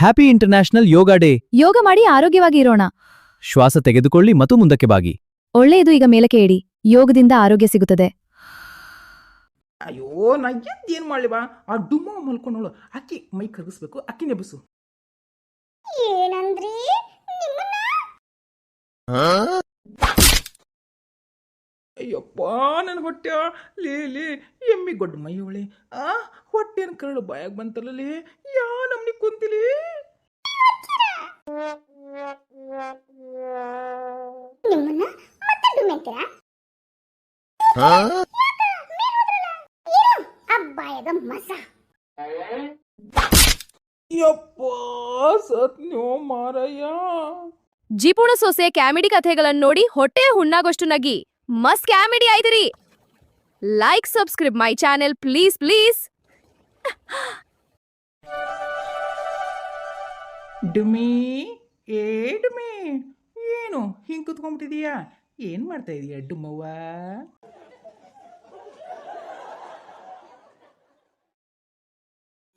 Happy international ಯೋಗ day. ಯೋಗ ಮಾಡಿ ಆರೋಗ್ಯವಾಗಿ ಇರೋಣ. ಶ್ವಾಸ ತೆಗೆದುಕೊಳ್ಳಿ ಮತ್ತು ಮುಂದಕ್ಕೆ ಬಾಗಿ. ಒಳ್ಳೆಯದು. ಈಗ ಮೇಲಕ್ಕೆ ಇಡಿ. ಯೋಗದಿಂದ ಆರೋಗ್ಯ ಸಿಗುತ್ತದೆ. ಅಯ್ಯೋ ನಾ ಏನ್ ಮಾಡ್ಲಿ ಬಾ ಆ ಡುಮ್ಮ ಮಲ್ಕೊಂಡವಳು ಅಕ್ಕಿ ಮೈ ಕರಗಿಸ್ಬೇಕು ಅಕ್ಕಿ ನೆಬಸು. ಏನಂದ್ರಿ ಅಯ್ಯಪ್ಪ ನನ್ನ ಹೊಟ್ಟೆ ಲೇ ಎಮ್ಮಿ ಗೊಡ್ಡ ಮೈ ಒಳೆ ಆ ಹೊಟ್ಟೆನ ಕರಳು ಬಾಯಾಗ ಬಂತಲ್ಲ ಲೇ ಯಾ ನಮ್ನಿ ಕುಂತಿಲಿ. ನಿಮ್ಮನ್ನ ಮತ್ತೆ ಡುಮ್ಮೆಂತೀರಾ ಅಬ್ಬಾಯದ ಮಸ. ಯಪ್ಪ ಸತ್ನ್ಯೋ ಮಾರಯ್ಯ. ಜಿಪುಣ ಸೊಸೆ ಕ್ಯಾಮಿಡಿ ಕಥೆಗಳನ್ನು ನೋಡಿ ಹೊಟ್ಟೆ ಹುಣ್ಣಾಗೋಷ್ಟು ನಗಿ. ಮಸ್ತ್ ಕ್ಯಾಮಿಡಿ ಆಯ್ತಿರಿ. Like subscribe my channel please please. ಡುಮಿ ಏ ಡುಮಿ ಏನು ಹಿಂಗ್ ಕುತ್ಕೊಂಡ್ಬಿಟ್ಟಿದೀಯಾ? ಏನ್ ಮಾಡ್ತಾ ಇದೀಯ ಡುಮ್ಮವ್ವ?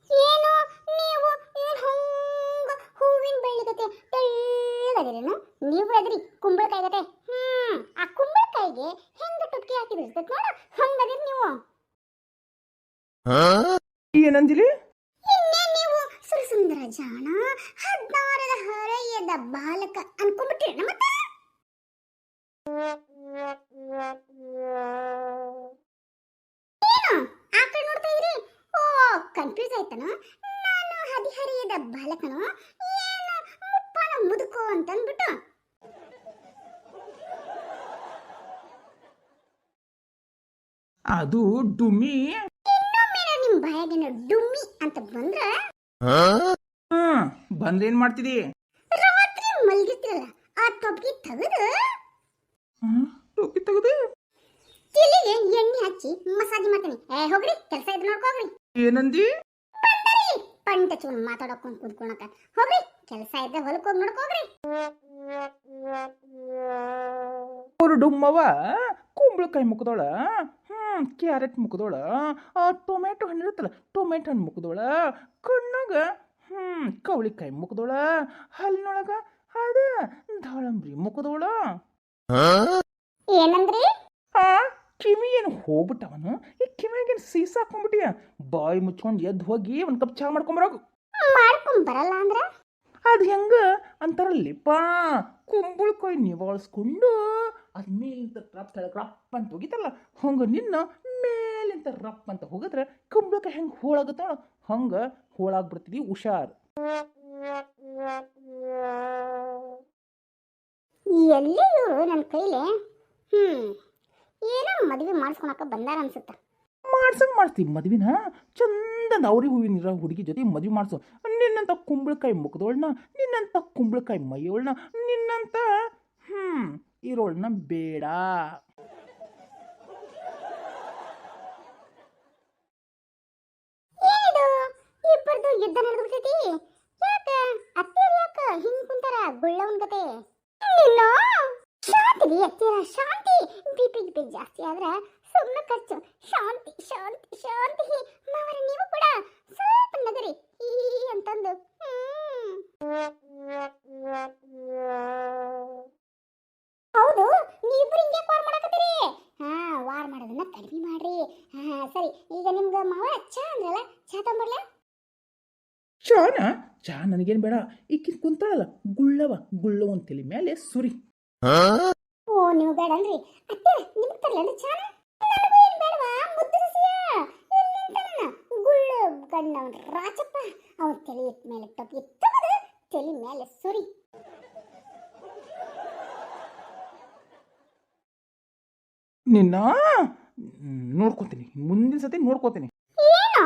ಏನು ನೀವು ಏನ್ ಹಂಗ ಹೂವಿನ ಬಳ್ಳಿಗತೆ ತೆಳ್ಳಗದಿರೇನು? ನೀವು ಅದ್ರಿ ಕುಂಬಳಕಾಯಿ ಗತೆ. ಆ ಕುಂಬಳಕಾಯಿಗೆ ಹೆಂಗ ಟೊಟ್ಕಿ ಹಾಕಿದಿರ್ತೈತ್ ನೋಡ ಹಂಗದಿರಿ ನೀವು. ಏನಂದಿಲಿ? ಇನ್ನೇ ನೀವು ಸುರಸುಂದರ ಜಾಣ 16ರ ಹರೆಯದ ಬಾಲಕ ಅನ್ಕೊಂಡ್ಬಿಟ್ಟಿರ ಮತ್ತೆ. ಏನು ಆ ಕಡೆ ನೋಡ್ತಾ ಇದ್ರಿ? ಓ ಕನ್ಫ್ಯೂಸ್ ಆಯ್ತನ? ನಾನು ಹದಿಹರೆಯದ ಬಾಲಕನು ಏನು ಮುಪ್ಪನ ಮುದುಕು ಅಂತಂದ್ಬಿಟ್ಟು. ಅದು ಡುಮಿ. ಇನ್ನೊಮ್ಮೆ ನಿಮ್ ಬಾಯಾಗಿನ ಡುಮ್ಮಿ ಅಂತ ಬಂದ್ರ ಬಂದ್ರೇನ್ ಮಾಡ್ತಿದಿ? ರಾತ್ರಿ ಮಲ್ಗಿರ್ತಿರಲ್ಲ ಆ ಟೊಪ್ಗಿ ತೆಗೆದು ಟೋಪಿ ತೆಗೆದು ತಲೆಗೆ ಎಣ್ಣೆ ಹಚ್ಚಿ ಮಸಾಜ್ ಮಾಡ್ತೀನಿ. ಹೋಗ್ರಿ ಕೆಲಸ ಇದ್ ನೋಡ್ಕೋಗ್ರಿ. ಏನಂದಿ? ಬಂದರಿ ಪಂಟ ಚೂನ್ ಮಾತಾಡಕೊಂಡ್ ಕುದ್ಕೊಳಕ ಹೋಗ್ರಿ ಕೆಲಸ ಇದ್ದ ಹೊಲಕ್ ಹೋಗಿ ನೋಡ್ಕೋಗ್ರಿ. ಅವ್ರು ಡುಮ್ಮವ ಕುಂಬಳಕಾಯಿ ಮುಖದೋಳ, ಕ್ಯಾರೆಟ್ ಮುಖದೋಳ, ಟೊಮೆಟೊ ಹಣ್ಣು ಇರುತ್ತಲ್ಲ ಟೊಮೆಟೊ ಹಣ್ಣು ಮುಖದೋಳ, ಕಣ್ಣಾಗ ಕವಳಿಕಾಯಿ ಮುಖದೋಳ, ಹಲ್ಲಿನೊಳಗ ಅದ ದಾಳಂಬ್ರಿ ಮುಖದೋಳ. ಏನಂದ್ರಿ? ಕಿವಿ ಏನು ಹೋಗ್ಬಿಟ್ಟವನು ಈ ಕಿವಿಯಾಗೇನು ಸೀಸ ಹಾಕೊಂಡ್ಬಿಟ್ಟಿಯ? ಬಾಯಿ ಮುಚ್ಕೊಂಡು ಎದ್ದು ಹೋಗಿ ಒಂದು ಕಪ್ ಚಹಾ ಮಾಡ್ಕೊಂಬರೋಗು. ಮಾಡ್ಕೊಂಡ್ ಬರಲ್ಲ ಅಂದ್ರ ಅದು ಹೆಂಗ ಅಂತಾರಲ್ಲಿಪ್ಪ, ಕುಂಬಳಕಾಯಿ ನಿವಾಳಿಸ್ಕೊಂಡು ಅದು ಮೇಲಿಂದ ರಪ್ ಅಂತ ಹೋಗಿತ್ತಲ್ಲ ಹಂಗ ನಿನ್ನ ಮೇಲಿಂದ ರಪ್ ಅಂತ ಹೋಗಿದ್ರೆ ಕುಂಬಳಕಾಯಿ ಹೆಂಗೆ ಹೋಳಾಗುತ್ತಾಳ ಹಂಗ ಹೋಳಾಗ್ಬಿಡ್ತಿದಿ. ಹುಷಾರ್. ಎಲ್ಲಿ ಇವರು ನನ್ನ ಕೈಲಿ ಏನೋ ಮದುವೆ ಮಾಡಿಸ್ಕೊಳಕ ಬಂದಾರ ಅನ್ಸುತ್ತ. ಮಾಡ್ತೀವಿ ಮದ್ವಿನ ಚಂದಂದ ಅವ್ರಿಗೆ ಹೂವಿನ ಹುಡುಗಿ ಜೊತೆ ಮದ್ವೆ ಮಾಡಿಸು. ನಿನ್ನಂತ ಕುಂಬಳಕಾಯಿ ಮುಖದೋಳನ್ನ, ನಿನ್ನಂತ ಕುಂಬಳಕಾಯಿ ಮೈಯೋಳನ್ನ, ನಿನ್ನಂತ ಇರೋಳನ್ನ ಬೇಡ. ಏನಿದು ಇಬ್ಬರದು ಯುದ್ಧ ನಡೆದ್ಬಿಟ್ಟೈತಿ? ಯಾಕ ಅತ್ತಿಯರ್ ಯಾಕ ಹಿಂಗ್ ಕುಂತಾರ ಗುಳ್ಳವನ್ ಗತೆ? ನಿನ್ನ ಶಾಂತಿ ಅತ್ತಿಯರ ಶಾಂತಿ. ಬಿಪಿ ಜಾಸ್ತಿ ಆದ್ರ ಸುಮ್ಮನೆ ಖರ್ಚು. ಶಾಂತಿ ಶಾಂತಿ ಶಾಂತಿ. ಮಾವರ ನೀವು ಕೂಡ ಸ್ವಲ್ಪ ನಗರಿ ಈ ಅಂತಂದು. ಹೌದು ನೀವಿಬ್ರು ಹಿಂಗೆ ವಾರ್ ಮಾಡಕತ್ತೀರಿ? ವಾರ್ ಮಾಡೋದನ್ನ ಕಡಿಮೆ ಮಾಡ್ರಿ. ಸರಿ ಈಗ ನಿಮ್ಗ ಮಾವ ಚಾ ಅಂದ್ರಲ್ಲ, ಚಾ ತಂಬರ್ಲ? ಚಾ ನನಗೇನು ಬೇಡ. ಈಕಿನ್ ಕುಂತಾಳಲ್ಲ ಗುಳ್ಳವನ್ ತಲೆ ಮೇಲೆ ಸುರಿ. ಓ ನೀವು ಬೇಡ ಅನ್ರಿ ಅತ್ತೆ, ನಿಮ್ಗೆ ತರ್ಲೇನ್ರಿ ಚಾನ? ನನಗೂ ಏನು ಬೇಡವಾ ಮುದ್ರಸಿಯ ಗುಳ್ಳು ಗಣ್ಣವನ್ ರಾಚಪ್ಪ. ಅವನ ತಲೆ ಮೇಲೆ ಟೊಪ್ಪಿ ತಗದು ತಲೆ ಮೇಲೆ ಸುರಿ. ನಿನ್ನ ನೋಡ್ಕೋತೀನಿ, ಮುಂದಿನ ಸತಿ ನೋಡ್ಕೋತೀನಿ. ಏನು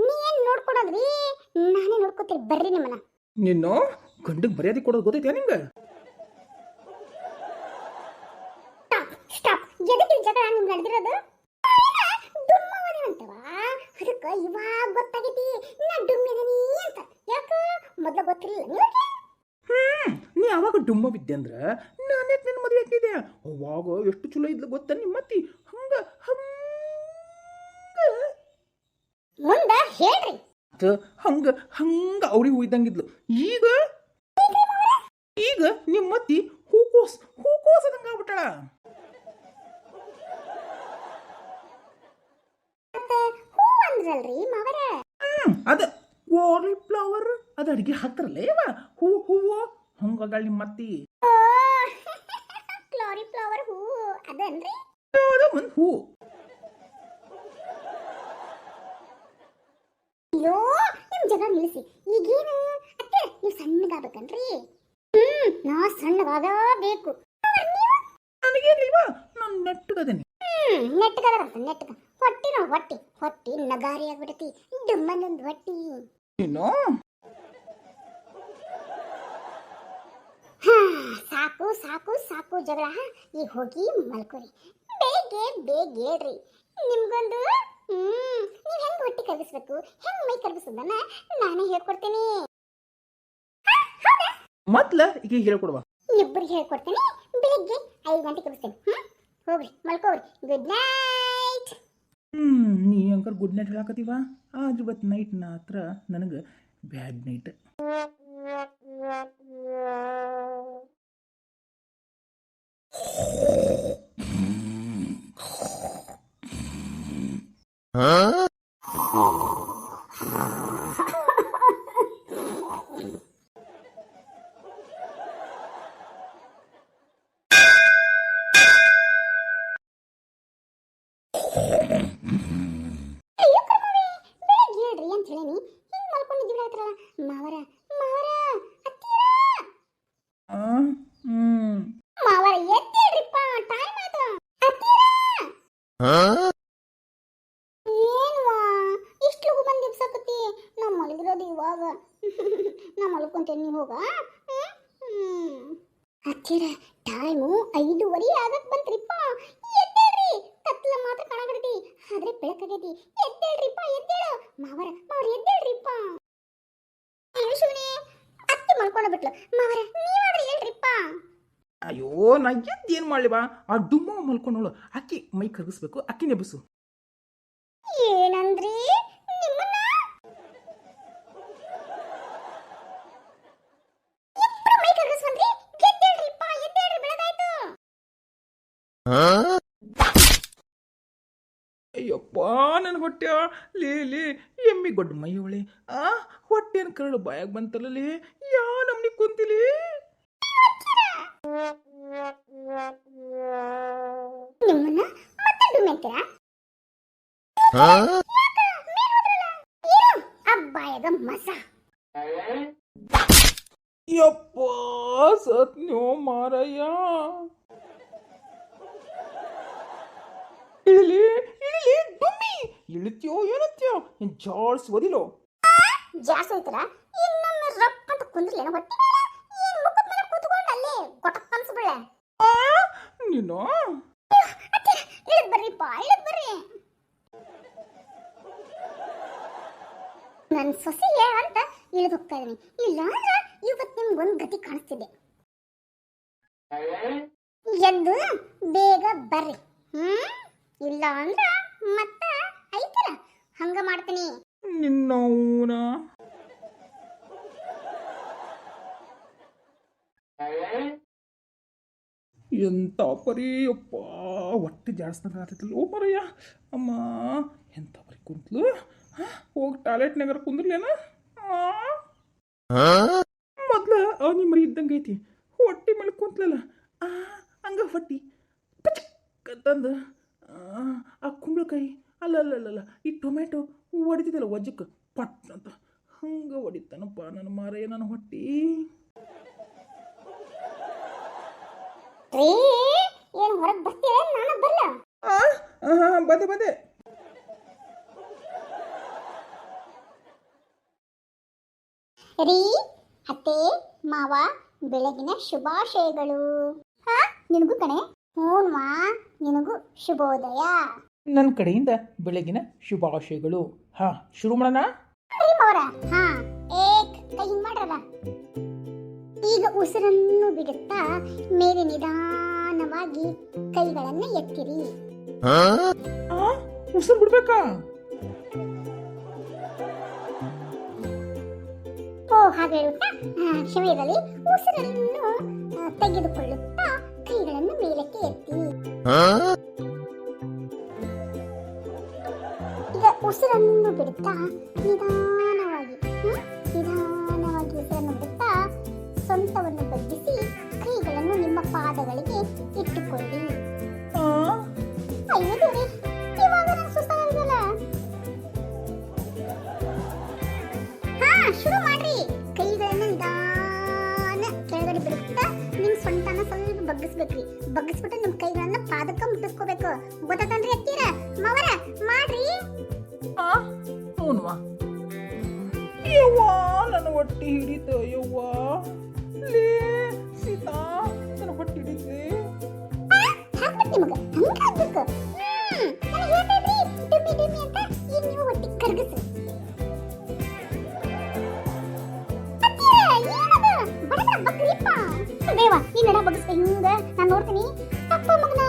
ನೀ ಏನ್ ನೋಡ್ಕೊಡೋದ್ರಿ? ನಾನೇ ನೋಡ್ಕೋತೀನಿ ಬರ್ರಿ ನಿಮ್ಮನ್ನ. ನಿನ್ನ ಗಂಡಗ್ ಮರ್ಯಾದೆ ಕೊಡೋದು ಗೊತ್ತೈತೆ ನಿಂಗೆ? ಸ್ಟಾಪ್. ಎದಕ್ಕೆ ಜಗಳ ನಿಮ್ಗೆ ನಡೆದಿರೋದು? ಡುಮ್ಮವನಂತವ ಅದಕ್ಕೆ ಇವಾಗ ಗೊತ್ತಾಗೈತಿ ನಾ ಡುಮ್ಮಿದೀನಿ ಅಂತ. ಯಾಕ ಮೊದಲ ಗೊತ್ತಿರಲಿಲ್ಲ ನಿಮಗೆ? ನೀ ಯಾವಾಗ ಡುಮ್ಮ ಬಿದ್ದೆ ಅಂದ್ರ ನಾನೇ ನಿನ್ನ ಮದುವೆ ಹಾಕಿದ್ದೆ. ಅವಾಗ ಎಷ್ಟು ಚಲೋ ಇದ್ಲು ಗೊತ್ತ ನಿಮ್ಮತ್ತಿ. ಹಂಗ ಮುಂದ ಹೇಳ್ರಿ. ಹಂಗ ಹಂಗ ಅವ್ರಿಗೆ ಹೂ ಇದ್ದಂಗಿದ್ಲು. ಈಗ ಈಗ ನಿಮ್ಮ ಅತ್ತಿ ಹೂಕೋಸದಂಗ ಆಗ್ಬಿಟ್ಟಾಳ. ಮತ್ತೆ ಹೂ ಅಂದ್ರಲ್ರಿ ಮಾವರ. ಅದ ಕಾಲಿಫ್ಲವರ್ ಅದ ಅಡಿಗೆ ಹಾಕ್ತಾರಲ್ಲ ಇವ ಹೂವು ಹಂಗಾಗ ನಿಮ್ಮ ಅತ್ತಿ. ಕಾಲಿಫ್ಲವರ್ ಹೂ ಅದನ್ರಿ. ಒಂದು ಹೂ. ಅಯ್ಯೋ ನಿಮ್ ಜಗ ನಿಲ್ಲಿಸಿ. ಈಗೇನು ಅತ್ತೆ ನೀವು ಸಣ್ಣಗಾಗಬೇಕನ್ರಿ? ನಾ ಸಣ್ಣಗಾಗಬೇಕು. ನನಗೇನಿಲ್ವಾ, ನಾನು ನೆಟ್ಟಗದೇನೆ. ನೆಟ್ಟಗದ ನೆಟ್ಟಗ ಹೊಟ್ಟಿ ನಾವು ಹೊಟ್ಟಿ ನಗಾರಿ ಆಗ್ಬಿಡತಿ. ಡುಮ್ಮನೊಂದು ಹೊಟ್ಟಿ. ಏನು ಸಾಕು ಸಾಕು ಸಾಕು ಜಗಳ. ಈಗ ಹೋಗಿ ಮಲ್ಕೋರಿ. ಬೆಳಿಗ್ಗೆ ಬೇಗ ಹೇಳ್ರಿ. ನಿಮ್ಗೊಂದು ನೀವ್ ಹೆಂಗ್ ಹೊಟ್ಟಿ ಕರಗಿಸ್ಬೇಕು, ಹೆಂಗ್ ಮೈ ಕರಗಿಸೋದನ್ನ ನಾನೇ ಹೇಳ್ಕೊಡ್ತೀನಿ. ಮೊದ್ಲ ಈಗ ಹೇಳ್ಕೊಡುವ. ಇಬ್ಬರಿಗೆ ಹೇಳ್ಕೊಡ್ತೀನಿ. ಬೆಳಿಗ್ಗೆ 5 ಗಂಟೆಗೆ ಕಲಿಸ್ತೇನೆ. ಹೋಗ್ರಿ ಮಲ್ಕೋರಿ. Good night. ನೀ ಅಂಕರ್ ಗುಡ್ ನೈಟ್ ಹೇಳಕತ್ತೀವ. ಆದ್ರೆ ಇವತ್ತು ನೈಟ್ ಮಾತ್ರ ನನಗೆ ಬ್ಯಾಡ್ ನೈಟ್. ಹೇಳ್ರಿ ಅಂತ ಹೇಳೀನಿ. ಹಿಂಗ್ ಮಲ್ಕೊಂಡಿದ್ದೀವಿ ಹೇಳ್ತಾರಲ್ಲ ಮಾವರ ಮಾವರ ಮಾವರ ಎದ್ದೇಳ್ರಿಪ್ಪ, ಟೈಮ್ ಆಯ್ತು. ಏನ್ವಾ ಇಷ್ಟು ಲಗು ಬಂದು ಎಬ್ಸಕತ್ತಿ? ನಾ ಮಲಗಿರೋದು ಇವಾಗ. ನಾ ಮಲ್ಕೊಂತೇನೆ, ನೀವು ಹೋಗ. ಹತ್ತಿರ ಟೈಮು 5:30 ಆಗಕ್ ಬಂತ್ರಿಪ್ಪ. ಎದ್ದೇಳ್ರಿ. ಕತ್ಲ ಮಾತ್ರ ಕಾಣಕತ್ತಿ, ಆದ್ರೆ ಬೆಳಕಾಗೈತಿ. ಎದ್ದೇಳ್ರಿಪ್ಪ, ಎದ್ದೇಳು ಮಾವರ ಎದ್ದೇಳ್ರಿಪ್ಪ. ಶಿವನೇ ಅತ್ತೆ ಮಲ್ಕೊಂಡ ಬಿಟ್ಲು. ಮಾವರ ನೀವಾದ್ರೆ ಹೇಳ್ರಿಪ್ಪ. ಅಯ್ಯೋ ನಾ ಎದ್ದು ಏನು ಮಾಡಲಿ ಬಾ. ಆ ಡುಮ್ಮ ಮಲ್ಕೊಂಡವಳು ಅಕ್ಕಿ ಮೈ ಕರಗಿಸ್ಬೇಕು, ಅಕ್ಕಿ ನೆಬಸು. ಏನಂದ್ರಿ? ನಿಮ್ಮನ್ನ ಮೈ ಕರಗಿಸ್ವಂದ್ರಿ? ಎದ್ದೇಳ್ರಿಪ್ಪ, ಎದ್ದೇಳ್ರಿ, ಬೆಳಗಾಯ್ತು. ಅಯ್ಯಪ್ಪ ನನ್ನ ಹೊಟ್ಟೆ ಲೇ ಎಮ್ಮಿ ಗೊಡ್ಡ ಮೈಯವಳೆ. ಹೊಟ್ಟೆನ ಕರಳು ಬಾಯಾಗ ಬಂತಲ್ಲ ಲೇ. ಯಾ ನಮ್ನಿ ಕುಂತಿಲಿ. ನಿಮ್ಮನ್ನ ಮತ್ತೆ ಡುಮ್ಮೆಂತೀರಾ? ಅಬ್ಬಾಯಗ ಮಸ. ಯಪ್ಪ ಸತ್ನ್ಯೋ ಮಾರಯ್ಯ. ಇಳಿಲಿ ಡುಮ್ಮಿ, ಇಳಿತ್ಯೋ ಏನತ್ಯೋ ಏನ್ ಜಾಡ್ಸ್ ಓದಿಲೋ. ಜಾಸ್ತಿ ಐತರ ಇನ್ನೊಮ್ಮೆ ರಪ್ಪ ಅಂತ ಕುಂದ್ರಿ. ಏನೋ ಹೊಟ್ಟೆ ಏನ್ ಮುಖದ ಮೇಲೆ ಕೂತ್ಕೊಂಡು ಅಲ್ಲೇ ಕೊಟಕ್ ಅನ್ಸ್ಬಿಳೆ. ನೀನು ಇಳಿದ್ ಬರ್ರಿಪ್ಪ, ಇಳಿದ್ ಬರ್ರಿ. ನನ್ನ ಸೊಸೆಗೆ ಅಂತ ಇಳಿದು ಹೋಗ್ತಾ ಇದೀನಿ. ಇಲ್ಲ ಅಂದ್ರೆ ಇವತ್ತು ನಿಮ್ಗೊಂದು ಗತಿ ಕಾಣಿಸ್ತಿದೆ. ಎದ್ದು ಬೇಗ ಬರ್ರಿ. ಇಲ್ಲ ಅಂದ್ರ ಮತ್ತ ಐತಲ್ಲ ಹಂಗ ಮಾಡ್ತೀನಿ. ನಿನ್ನವನ ಎಂತ ಪರಿ ಅಪ್ಪ ಹೊಟ್ಟೆ ಜಾಡ್ಸ್ದಂಗೆ ಆಗ್ತೈತಲ್ಲ. ಓ ಮರಯ್ಯ ಅಮ್ಮ ಎಂತ ಪರಿ ಕುಂತ್ಲು. ಹೋಗಿ ಟಾಯ್ಲೆಟ್ನಾಗಾರ ಕುಂದ್ರಲೇನ. ಮೊದ್ಲ ನಿಮ್ಮ ಮರಿ ಇದ್ದಂಗೆ ಐತಿ. ಹೊಟ್ಟೆ ಮೇಲೆ ಕುಂತ್ಲಲ್ಲ ಹಂಗ ಹೊಟ್ಟಿ ಪಚಕ್ಕಂತಂದು ಆ ಕುಂಬಳಕಾಯಿ ಅಲ್ಲ ಈ ಟೊಮೆಟೊ ಹೊಡಿತಿದ್ದಲ್ಲ ವಜ್ಜಕ್ಕೆ ಪಟ್ ಅಂತ ಹಂಗ ಹೊಡಿತಾನಪ್ಪ ನನ್ನ ಮಾರಯ್ಯ ನನ್ನ ಹೊಟ್ಟಿ. ಏನ್ ಹೊರಗ್ ಬರ್ತೀರ? ನಾನು ಬರಲ್ಲ. ಬದೆ ರೀ ಅತ್ತೆ ಮಾವ ಬೆಳಗಿನ ಶುಭಾಶಯಗಳು. ನಿನಗೂ ಕಣೆ. ಹೂನ್ವಾ ನಿನಗೂ ಶುಭೋದಯ. ನನ್ನ ಕಡೆಯಿಂದ ಬೆಳಗಿನ ಶುಭಾಶಯಗಳು. ಶುರು ಮಾಡೋಣ. ಕೈ ಹಿಂಗ್ ಮಾಡ್ರಲ್ಲ. ಈಗ ಉಸಿರನ್ನು ಬಿಡುತ್ತಾ ಮೇಲೆ ನಿಧಾನವಾಗಿ ಕೈಗಳನ್ನ ಎತ್ತಿರಿ. ಉಸಿರು ಬಿಡ್ಬೇಕಾ? ಹಾಗೆ ಹೇಳುತ್ತಾ ಕ್ಷಮೆ ಇರಲಿ. ಉಸಿರನ್ನು ತೆಗೆದುಕೊಳ್ಳುತ್ತಾ ಕೈಗಳನ್ನು ಮೇಲಕ್ಕೆ ಎತ್ತಿ. ಈಗ ಉಸಿರನ್ನು ಬಿಡುತ್ತಾ ನಿಧಾನವಾಗಿ ನಿಧಾನವಾಗಿ ಉಸಿರನ್ನು ಬಿಡುತ್ತಾ ಸೊಂಟವನ್ನು ಬಗ್ಗಿಸಿ ಕೈಗಳನ್ನು ನಿಮ್ಮ ಪಾದಗಳಿಗೆ ಇಟ್ಟುಕೊಳ್ಳಿ. ಅಯ್ಯೋ ದೇವ್ರೆ, ಇವಾಗ ನಂಗೆ ಸುಸ್ತಾಗಿದೆಯಲ್ಲ. ಶುರು ಮಾಡ್ರಿ. ಕೈಗಳನ್ನ ನಿಧಾನ ಕೆಳಗಡೆ ಬಿಡುತ್ತಾ ನಿಮ್ ಸೊಂಟನ ಸ್ವಲ್ಪ ಬಗ್ಗಿಸ್ಬೇಕ್ರಿ. ಬಗ್ಗಿಸ್ಬಿಟ್ಟು ನಿಮ್ ಕೈಗಳನ್ನ ಪಾದಕ್ಕೆ ಮುಟ್ಟಿಸ್ಕೋಬೇಕು. ಗೊತ್ತಾತನ್ರಿ ಅತ್ತೀರ ಮಾವರ? ಮಾಡ್ರಿ. ಹ್ಞೂನ್ವಾ. ಯವ್ವ ನನ್ನ ಹೊಟ್ಟೆ ಹಿಡಿತ. ಯವ್ವ ಲೇ ಸೀತಾ, ನನ್ನ ಹೊಟ್ಟೆ ಹಿಡಿತೆ. ಹಾಕ್ಬೇಕು ನಿಮಗ, ಹಂಗಾಗ್ಬೇಕು. ನನಗೆ ಹೇಳ್ಬೇಡ್ರಿ ಡುಮ್ಮಿ ಡುಮ್ಮಿ ಅಂತ. ಈಗ ನೀವು ಹೊಟ್ಟೆ ಕರಗಿಸಿ. ದೇವ ಈ ನಡ ಬಗ್ಗಿಸ್ಕ ಹಿಂಗ ನಾನು ನೋಡ್ತೀನಿ. ಅಪ್ಪ ಮಗನ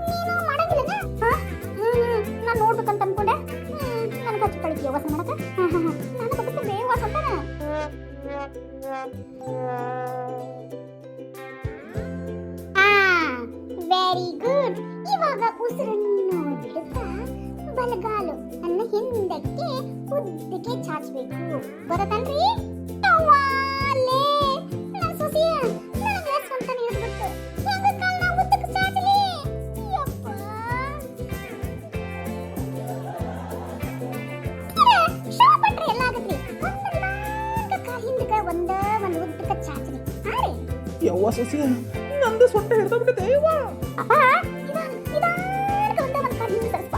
ನೀನು ಮಾಡಂಗಿಲ್ಲ. ನಾನು ನೋಡ್ಬೇಕಂತ ಅನ್ಕೊಂಡೆ. ನನಗೆ ಹಚ್ಚಿ ಕಳಿತೀಯ ವಾಸ ಮಾಡಕ. ನಾನು ಬಗ್ಗಿಸ್ತೀನಿ ವಾಸ ಅಂತಾನೆ. Very good. ಇವಾಗ ಉಸಿರನ್ನು ಬಿಡುತ್ತಾ ಬಲಗಾಲು ಅನ್ನ ಹಿಂದಕ್ಕೆ ಉದ್ದಕ್ಕೆ ಚಾಚಬೇಕು. ಗೊತ್ತಾತನ್ರಿ? ಟವಾಲೆ ನನ್ನ ಸೊಸೆಯ ನನಗೆ ಸ್ವಂತ ನೀಡ್ಬಿಟ್ಟು ಹೆಂಗ ಕಾಲ್ನ ಉದ್ದಕ್ಕೆ ಚಾಚಲಿ. ಯಪ್ಪ ಶಾಪಟ್ರೆ ಎಲ್ಲ ಆಗತ್ರಿ. ಒಂದು ಕಾಲ್ ಹಿಂದಕ್ಕೆ ಒಂದು ಉದ್ದಕ್ಕೆ ಚಾಚಲಿ. ಹಾರಿ ಯವ್ವ ಸೊಸಿ, ನಂದು ಸೊಂಟ ಹಿಡ್ದೋಗ್ಬಿಟ್ಟಿದೆ. ಯವ್ವ ಅಪ್ಪ ನಿಧಾನಕ್ಕೆ ಒಂದು ಕಾಲ್ ಹಿಂದೆ ಸರಿಸ್ಪ.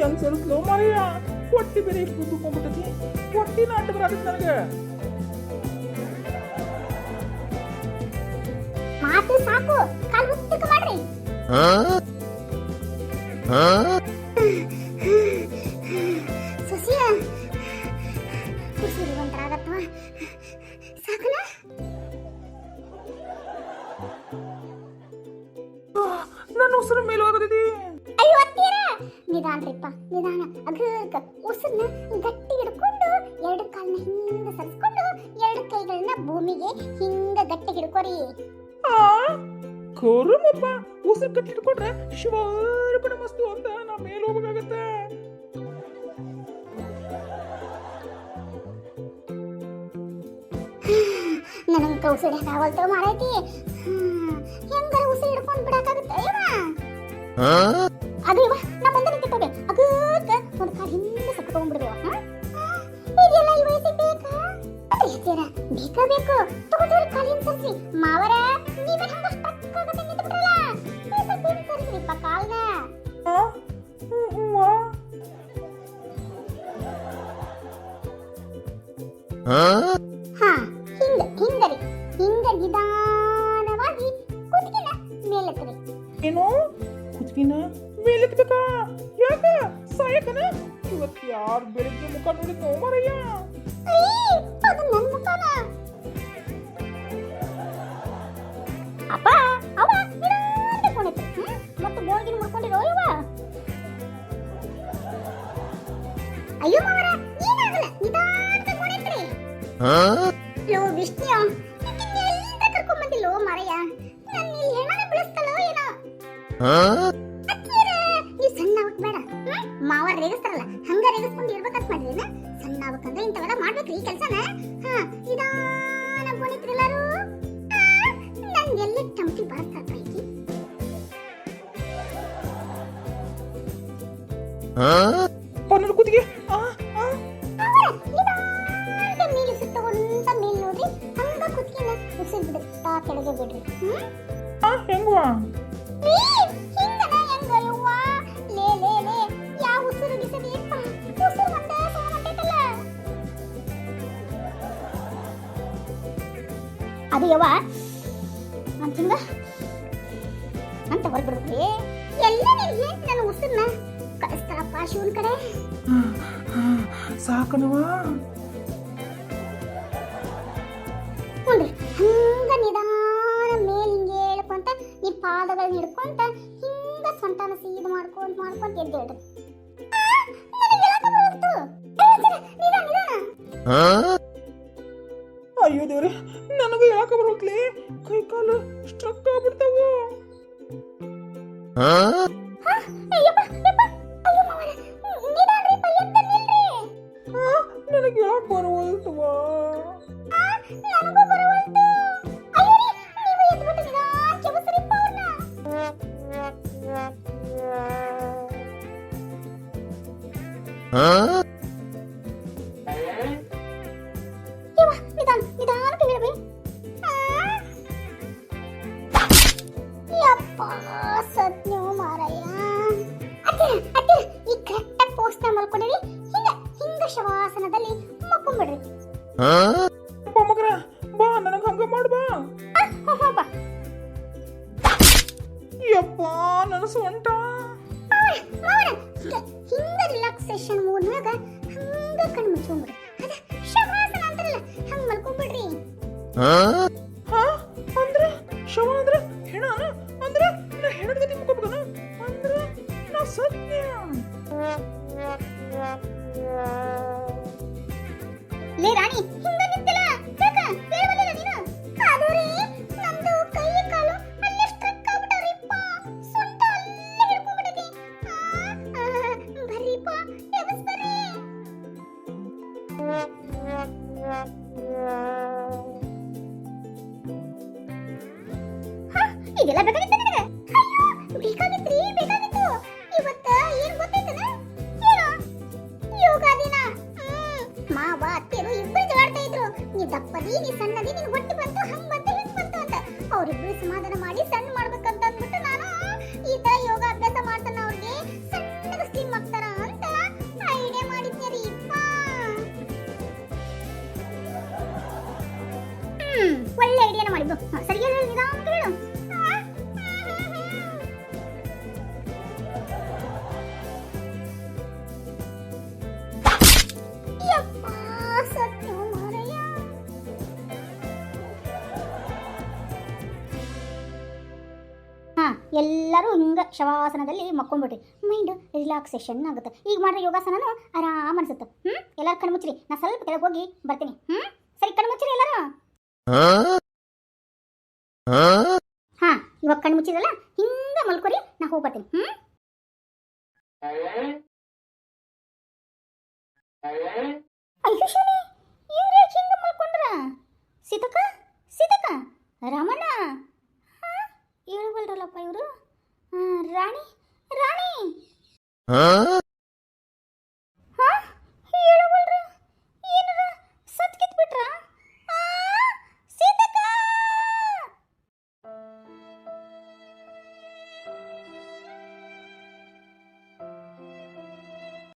ಹೆಂಗ್ ಸರಿಸ್ಲೋ ಮಾರಯ್ಯ. ಹೊಟ್ಟಿ ಬೇರೆ ಇಷ್ಟು ತುಂಬ್ಕೊಂಡ್ಬಿಟ್ಟತಿ. ಹೊಟ್ಟಿ ನಾಟ ಬರಾಕತ್ತೆ ನನಗೆ. ಮಾತು ಸಾಕು, ಕಾಲ್ ಉದ್ದಕ್ಕೆ ಮಾಡ್ರಿ. ಸುಸಿಯ ಉಸಿರು ಒಂಥರಾಗತ್ತವ. ಸಾಕನ? ನನ್ನ ಉಸಿರು ಮೇಲೆ ಹೋಗದಿದೆ. ಅಯ್ಯೋ ಅತ್ತೀರ, ನಿಧಾನ್ರಿಪ್ಪ ನಿಧಾನ. ಅಗರ್ಕ ಉಸಿರನ್ನ ಗಟ್ಟಿ ಹಿಡ್ಕೊಂಡು ಎರಡು ಕಾಲನ್ನ ಹಿಂಗ ಸರಿಸ್ಕೊಂಡು ಎರಡು ಕೈಗಳನ್ನ ಭೂಮಿಗೆ ಹಿಂಗ ಗಟ್ಟಿ ಹಿಡ್ಕೊರಿ. ಕರುಮಪ್ಪ, ಉಸಿರು ಕಟ್ಟಿ ಹಿಡ್ಕೊಂಡ್ರೆ ಶಿವಾರ್ಪಣ ಮಸ್ತು ಅಂತ ನಾ ಮೇಲೆ ಹೋಗ್ಬೇಕಾಗತ್ತೆ. ನನಗೆ ಉಸಿರು ಯಾವಲ್ತೋ ಮಾಡೈತಿ. ಹೆಂಗಾರ ಉಸಿರು ಹಿಡ್ಕೊಂಡು ಬಿಡಕ್ಕಾಗುತ್ತೆ ಅಯ್ಯವ. ಅದು ಇವ ನಮ್ಮ ಮುಂದೆ ನಿಂತಿರ್ತದೆ. ಅಗರ್ಕ ಒಂದು ಕಾಲು ಹಿಂದೆ ಸತ್ಕೊಂಡ್ಬಿಡ್ಬೇವ. ಇದೆಲ್ಲ ಈ ವಯಸ್ಸಿಗೆ ಬೇಕಾ? ಬೇಕಾ ಬೇಕು. ತಗೋತೀವ್ರಿ ಕಾಲಿನ ಸರಿಸಿ. ಮಾವರ ನೀವೇ ಹಂಗ ಸ್ಟ್ರಕ್ಕಾಗತ್ತೆ ನಿಂತ್ಬಿಟ್ರಲ್ಲ. ಸ್ವಲ್ಪ ಹಿಂದೆ ಸರಿಸ್ರಿಪ್ಪ ಕಾಲ್ನ. ಹಿಂಗರಿ ಹಿಂಗ ನಿಧಾನವಾಗಿ ಕುತ್ತಿಗೆನ ಮೇಲೆತ್ತರಿ. ಏನು ಕುತ್ತಿಗೆನ ಮೇಲೆತ್ಬೇಕಾ? ಯಾಕ ಸಾಯಕನ? ಇವತ್ತು ಯಾರು ಬೆಳಿಗ್ಗೆ ಮುಖ ನೋಡಿದ್ ಮಾರಯ್ಯ. ಅದು ನನ್ನ ಮುಖನ. ಅಪ್ಪ ಅವ ನಿಧಾನ ಕುಣಿತು. ಮತ್ತೆ ಬೋಳ್ಗಿನ ಮುಡ್ಕೊಂಡಿರೋ ಇವ. ಅಯ್ಯೋ ಮಾವರ ಏನಾಗಲ್ಲ, ನಿಧಾನ ಕುಣಿತ್ರಿ. ಲೋ ವಿಷ್ಣು, ಎಲ್ಲಿಂದ ಕರ್ಕೊಂಡ್ ಬಂದಿಲ್ಲೋ ಮಾರಯ್ಯ. ನನ್ನ ಇಲ್ಲಿ ಹೆಣನ ಬೆಳೆಸ್ತಲ್ಲೋ ಏನೋ. ನೀವು ಸಣ್ಣ ಬೇಡ. ಮಾವ ರೇಗಿಸ್ತಾರಲ್ಲ ಹಂಗ ರೇಗಿಸ್ಕೊಂಡು ಇರ್ಬೇಕಂತ ಮಾಡಿದ್ರೇನ? ಸಣ್ಣ ಆಗ್ಬೇಕಂದ್ರೆ ಇಂಥವೆಲ್ಲ ಮಾಡ್ಬೇಕ್ರಿ ಈ ಕೆಲಸನ. ನಿಧಾನ ಕುಣಿತ್ರಿ ಎಲ್ಲಾರು. ನನ್ಗೆಲ್ಲ ಟಂಪಿ ಬರಸ್ತಾ ಪೈಕಿ. ನನ್ನ ಕುತ್ತಿಗೆ ಮೇಲೆ ಸುತ್ತಗೊಂತ ಮೇಲೆ ನೋಡ್ರಿ. ಹಂಗ ಕುತ್ತಿಗೆನ ಉಸಿರು ಬಿಡುತ್ತಾ ಕೆಳಗೆ ಬಿಡ್ರಿ. ಹೆಂಗ್ವಾ? ಹಿಂಗನ ಹೆಂಗ ಯವ್ವ? ಲೇ ಲೇ ಲೇ, ಯಾವ ಉಸಿರು ಬಿಸದಿಪ್ಪ. ಉಸಿರು ಒಂದೇ ಸಮ ಹೊಂಟೈತಲ್ಲ. ಅದು ಯವ್ವ ಅಂತ ಹಿಂಗ ಅಂತ ಹೊರಬಿಡ್ರಿ. ಎಲ್ಲ ನಿನಗೆ ನನ್ನ ಉಸಿರನ್ನ ಕಳಿಸ್ತಾರಪ್ಪ ಶಿವನ್ ಕಡೆ. ಸಾಕನವಾ? ನೋಡ್ರಿ ಹಂಗ ನಿಧಾನ ಮೇಲ್ ಹಿಂಗೆ ಹೇಳ್ಕೊಂತ ಈ ಪಾದಗಳನ್ನ ಹಿಡ್ಕೊಂತ ಹಿಂಗ ಸೊಂಟನ ಸೀದ ಮಾಡ್ಕೊಂತ ಎದ್ದು ಹೇಳ್ರಿ. ಅಯ್ಯೋ ದೇವ್ರೆ, ನನಗೂ ಯಾಕೆ ಬರುತ್ತಲೇ ಕೈ ಕಾಲು ಸ್ಟ್ರಕ್ ಆಗ್ಬಿಡ್ತಾವು. ನನಗೆ ಯಾಕೆ ಬರುವಲ್ತವ? ಶವಾಸನದಲ್ಲಿ ಮಕ್ಕೊಂಬಿಡ್ರಿ. ಮಗರ ಬಾ, ನನಗೆ ಹಂಗ ಮಾಡ್ಬಾ. ಯಪ್ಪ, ನನ್ನ ಸೊಂಟ. ಹಿಂಗ ರಿಲ್ಯಾಕ್ಸೇಷನ್ ಮೂಡ್ನಾಗ ಹಂಗ ಕಣ್ಣು ಮುಚ್ಕೊಂಡ್ಬಿಡ್ರಿ. ಅದ ಶವಾಸನ ಅಂತಾರಲ್ಲ, ಹಂಗ ಮಲ್ಕೊಂಡ್ಬಿಡ್ರಿ. ಅಂದ್ರೆ ಶವ ಅಂದ್ರೆ ಹೆಣ ಅಂದ್ರೆ ನಾ ಹೆಣದ ಗತಿ ಮುಕ್ಕೋಬೇಕನ? ಅಂದ್ರೆ ನಾ ಸತ್ಯ. ಲೇ ರಾಣಿ, ಹಿಂಗ ನಿಂತಿಲ್ಲ ಯಾಕ? ಕೇಳವಲ್ಲ ನೀನು? ಅದು ರೀ, ನಂದು ಕೈ ಕಾಲು ಅಲ್ಲೇ ಸ್ಟ್ರಕ್ ಆಗ್ಬಿಟ್ಟವ್ರಿಪ್ಪ. ಸೊಂಟ ಅಲ್ಲೇ ಹಿಡ್ಕೊಂಡ್ಬಿಟ್ಟೈತಿ. ಬರ್ರಿಪ್ಪ, ಎಬ್ಬಿಸ್ಬರ್ರಿ. ಇದೆಲ್ಲ ಬೇಕಾಗಿತ್ತು ನಿನಗೆ? ಅಯ್ಯೋ, ಬೇಕಾಗಿತ್ರಿ, ಬೇಕಾಗಿತ್ತು. ಇವತ್ತ ಏನ್ ಗೊತ್ತೈತನ? ಏನು? ಯೋಗ ದಿನ. ಮಾವ ಅತ್ತೆರು ಇಬ್ಬರು ಜಗಳಾಡ್ತಾ ಇದ್ರು. ನೀ ದಪ್ಪದಿ, ನೀ ಸಣ್ಣದಿ, ನಿನ್ ಹೊಟ್ಟೆ ಬಂತು, ಹಂಗ್ ಬಂತು, ಹಿಂಗ್ ಬಂತು ಅಂತ. ಅವ್ರಿಬ್ರು ಸಮಾಧಾನ ಮಾಡಿ ಸಣ್ಣ ಮಾಡ್ಬೇಕಂತ ಅಂದ್ಬಿಟ್ಟು ನಾನು ಈ ತರ ಯೋಗ ಅಭ್ಯಾಸ ಮಾಡ್ತಾನ, ಅವ್ರಿಗೆ ಸಣ್ಣಗ ಸ್ಲಿಮ್ ಆಗ್ತಾರ ಅಂತ ಐಡಿಯಾ ಮಾಡಿದ್ನಿ ರೀ. ಒಳ್ಳೆ ಐಡಿಯಾನ ಮಾಡಿದ್ದು. ಸರಿಯಾಗಿ ಹೇಳು, ನಿಧಾನಕ್ಕೆ ಹೇಳು. ಎಲ್ಲರೂ ಹಿಂಗ ಶವಾಸನದಲ್ಲಿ ಮಕ್ಕೊಂಡ್ಬಿಟ್ರಿ. ಮೈಂಡ್ ರಿಲ್ಯಾಕ್ಸೇಷನ್ ಆಗುತ್ತೆ. ಈಗ ಮಾಡ್ರೆ ಯೋಗಾಸನನು ಆರಾಮ್ ಅನ್ಸುತ್ತೆ. ಎಲ್ಲರೂ ಕಣ್ಣು ಮುಚ್ಚ್ರಿ, ನಾ ಸ್ವಲ್ಪ ಕೆಳಗೆ ಹೋಗಿ ಬರ್ತೀನಿ. ಸರಿ, ಕಣ್ಣು ಮುಚ್ಚ್ರಿ ಎಲ್ಲರೂ. ಇವಾಗ ಕಣ್ಣು ಮುಚ್ಚಿರಲ್ಲ, ಹಿಂಗ ಮಲ್ಕೋರಿ, ನಾ ಹೋಗಿ ಬರ್ತೀನಿ. ಅಯ್ಯೋ ಶಿವನೇ, ಇವ್ರು ಯಾಕೆ ಹಿಂಗ ಮಲ್ಕೊಂಡ್ರ? ಸೀತಕ್ಕ, ಸೀತಕ್ಕ, ರಾಮಣ್ಣ, ಹೇಳಬಲ್ರಲ್ಲಪ್ಪ ಇವರು. ರಾಣಿ, ರಾಣಿ.